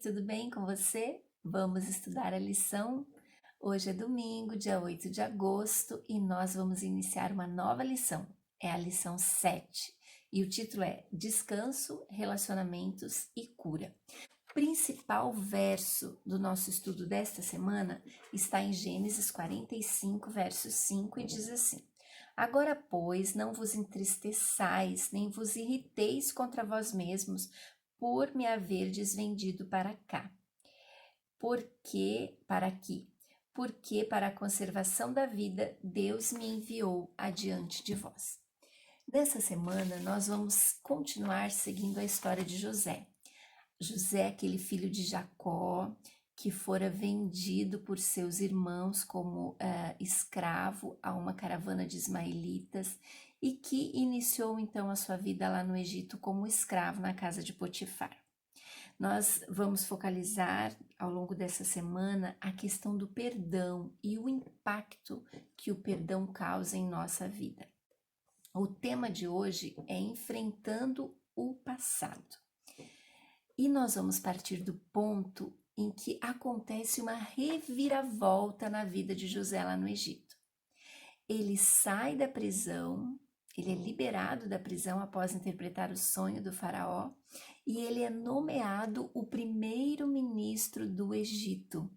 tudo bem com você? Vamos estudar a lição? Hoje é domingo, dia 8 de agosto, e nós vamos iniciar uma nova lição. É a lição 7 e o título é Descanso, Relacionamentos e Cura. O principal verso do nosso estudo desta semana está em Gênesis 45, verso 5, e diz assim: Agora, pois, não vos entristeçais, nem vos irriteis contra vós mesmos, por me haverdes vendido para cá. Porque para a conservação da vida, Deus me enviou adiante de vós. Nessa semana, nós vamos continuar seguindo a história de José. José, aquele filho de Jacó, que fora vendido por seus irmãos como escravo a uma caravana de ismaelitas e que iniciou então a sua vida lá no Egito como escravo na casa de Potifar. Nós vamos focalizar ao longo dessa semana a questão do perdão e o impacto que o perdão causa em nossa vida. O tema de hoje é enfrentando o passado. E nós vamos partir do ponto em que acontece uma reviravolta na vida de José lá no Egito. Ele sai da prisão, ele é liberado da prisão após interpretar o sonho do faraó e ele é nomeado o primeiro-ministro do Egito,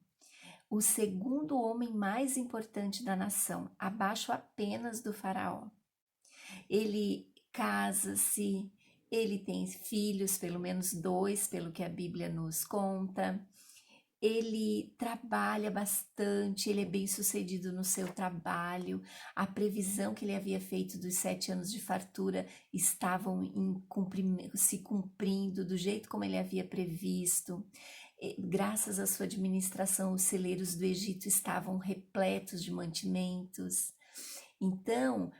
o segundo homem mais importante da nação, abaixo apenas do faraó. Ele casa-se, ele tem filhos, pelo menos 2, pelo que a Bíblia nos conta. Ele trabalha bastante, ele é bem sucedido no seu trabalho. A previsão que ele havia feito dos 7 anos de fartura estavam se cumprindo do jeito como ele havia previsto. Graças à sua administração, os celeiros do Egito estavam repletos de mantimentos. Então,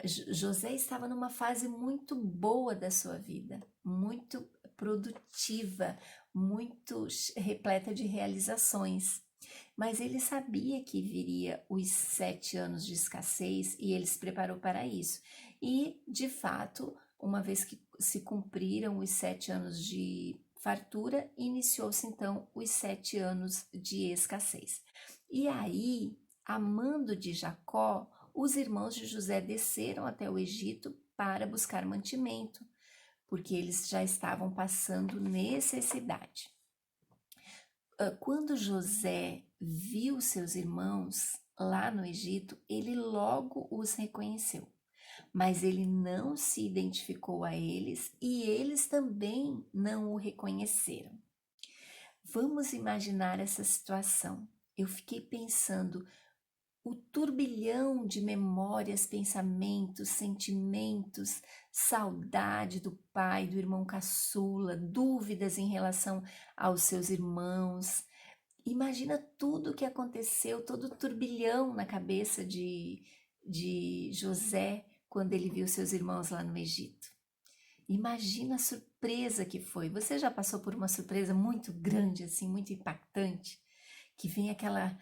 José estava numa fase muito boa da sua vida, muito produtiva, muito repleta de realizações. Mas ele sabia que viria os 7 anos de escassez e ele se preparou para isso. E, de fato, uma vez que se cumpriram os 7 anos de fartura, iniciou-se então os 7 anos de escassez. E aí, a mando de Jacó, os irmãos de José desceram até o Egito para buscar mantimento, porque eles já estavam passando necessidade. Quando José viu seus irmãos lá no Egito, ele logo os reconheceu, mas ele não se identificou a eles e eles também não o reconheceram. Vamos imaginar essa situação. Eu fiquei pensando, o turbilhão de memórias, pensamentos, sentimentos, saudade do pai, do irmão caçula, dúvidas em relação aos seus irmãos. Imagina tudo o que aconteceu, todo o turbilhão na cabeça de José quando ele viu seus irmãos lá no Egito. Imagina a surpresa que foi. Você já passou por uma surpresa muito grande, assim, muito impactante? Que vem aquela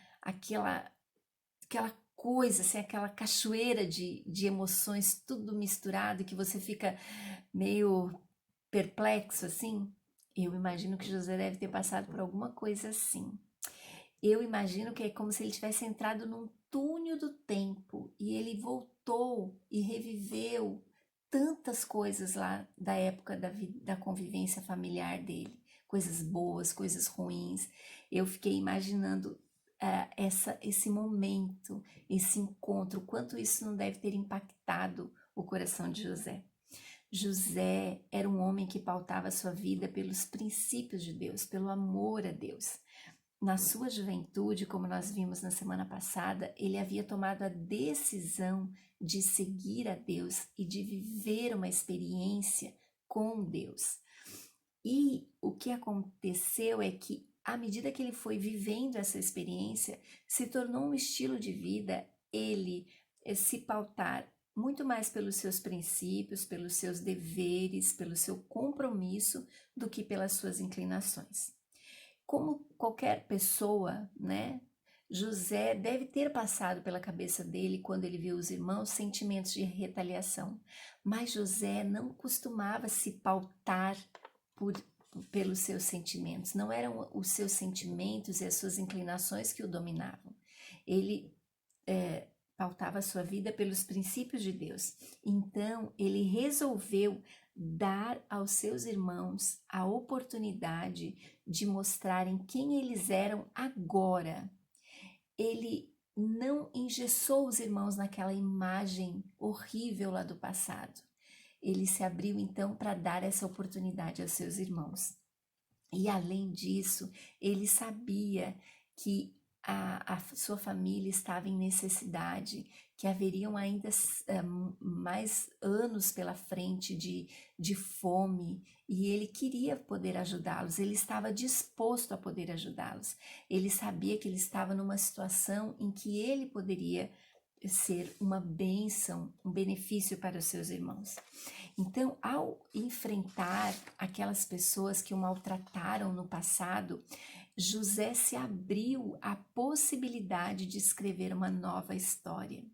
coisa, assim, aquela cachoeira de emoções, tudo misturado, que você fica meio perplexo, assim. Eu imagino que José deve ter passado por alguma coisa assim. Eu imagino que é como se ele tivesse entrado num túnel do tempo e ele voltou e reviveu tantas coisas lá da época da convivência familiar dele, coisas boas, coisas ruins. Eu fiquei imaginando esse momento, esse encontro, quanto isso não deve ter impactado o coração de José. José era um homem que pautava sua vida pelos princípios de Deus, pelo amor a Deus. Na sua juventude, como nós vimos na semana passada, ele havia tomado a decisão de seguir a Deus e de viver uma experiência com Deus. E o que aconteceu é que, à medida que ele foi vivendo essa experiência, se tornou um estilo de vida, ele se pautar muito mais pelos seus princípios, pelos seus deveres, pelo seu compromisso, do que pelas suas inclinações. Como qualquer pessoa, né? José deve ter passado pela cabeça dele, quando ele viu os irmãos, sentimentos de retaliação. Mas José não costumava se pautar pelos seus sentimentos, não eram os seus sentimentos e as suas inclinações que o dominavam. Ele pautava a sua vida pelos princípios de Deus. Então, ele resolveu dar aos seus irmãos a oportunidade de mostrarem quem eles eram agora. Ele não engessou os irmãos naquela imagem horrível lá do passado. Ele se abriu então para dar essa oportunidade aos seus irmãos. E além disso, ele sabia que a sua família estava em necessidade, que haveriam ainda mais anos pela frente de fome, e ele queria poder ajudá-los, ele estava disposto a poder ajudá-los. Ele sabia que ele estava numa situação em que ele poderia ser uma bênção, um benefício para os seus irmãos. Então, ao enfrentar aquelas pessoas que o maltrataram no passado, José se abriu à possibilidade de escrever uma nova história.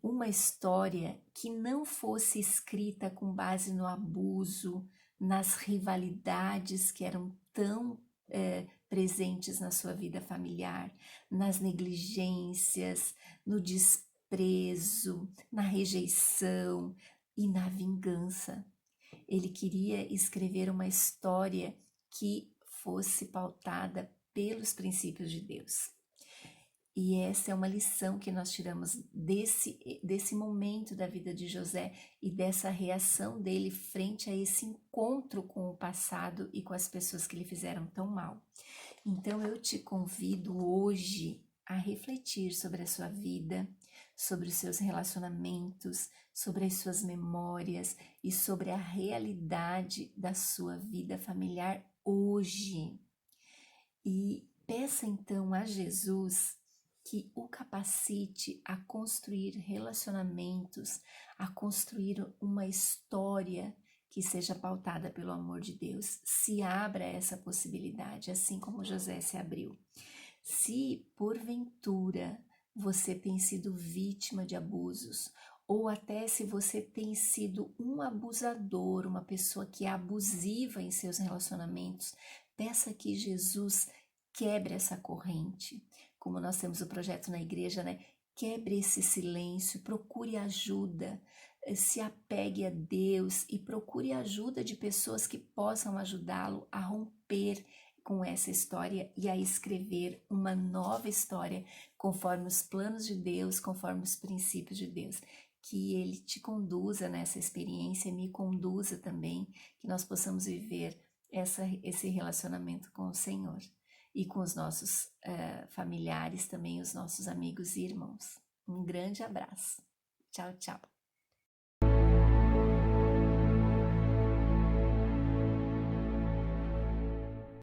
Uma história que não fosse escrita com base no abuso, nas rivalidades que eram tão presentes na sua vida familiar, nas negligências, no desprezo, na rejeição e na vingança. Ele queria escrever uma história que fosse pautada pelos princípios de Deus. E essa é uma lição que nós tiramos desse momento da vida de José e dessa reação dele frente a esse encontro com o passado e com as pessoas que lhe fizeram tão mal. Então eu te convido hoje a refletir sobre a sua vida, sobre os seus relacionamentos, sobre as suas memórias e sobre a realidade da sua vida familiar hoje. E peça então a Jesus que o capacite a construir relacionamentos, a construir uma história que seja pautada pelo amor de Deus. Se abra essa possibilidade, assim como José se abriu. Se, porventura, você tem sido vítima de abusos, ou até se você tem sido um abusador, uma pessoa que é abusiva em seus relacionamentos, peça que Jesus quebre essa corrente. Como nós temos o projeto na igreja, né? Quebre esse silêncio, procure ajuda, se apegue a Deus e procure ajuda de pessoas que possam ajudá-lo a romper com essa história e a escrever uma nova história conforme os planos de Deus, conforme os princípios de Deus. Que Ele te conduza nessa experiência, me conduza também, que nós possamos viver esse relacionamento com o Senhor e com os nossos familiares também, os nossos amigos e irmãos. Um grande abraço. Tchau, tchau.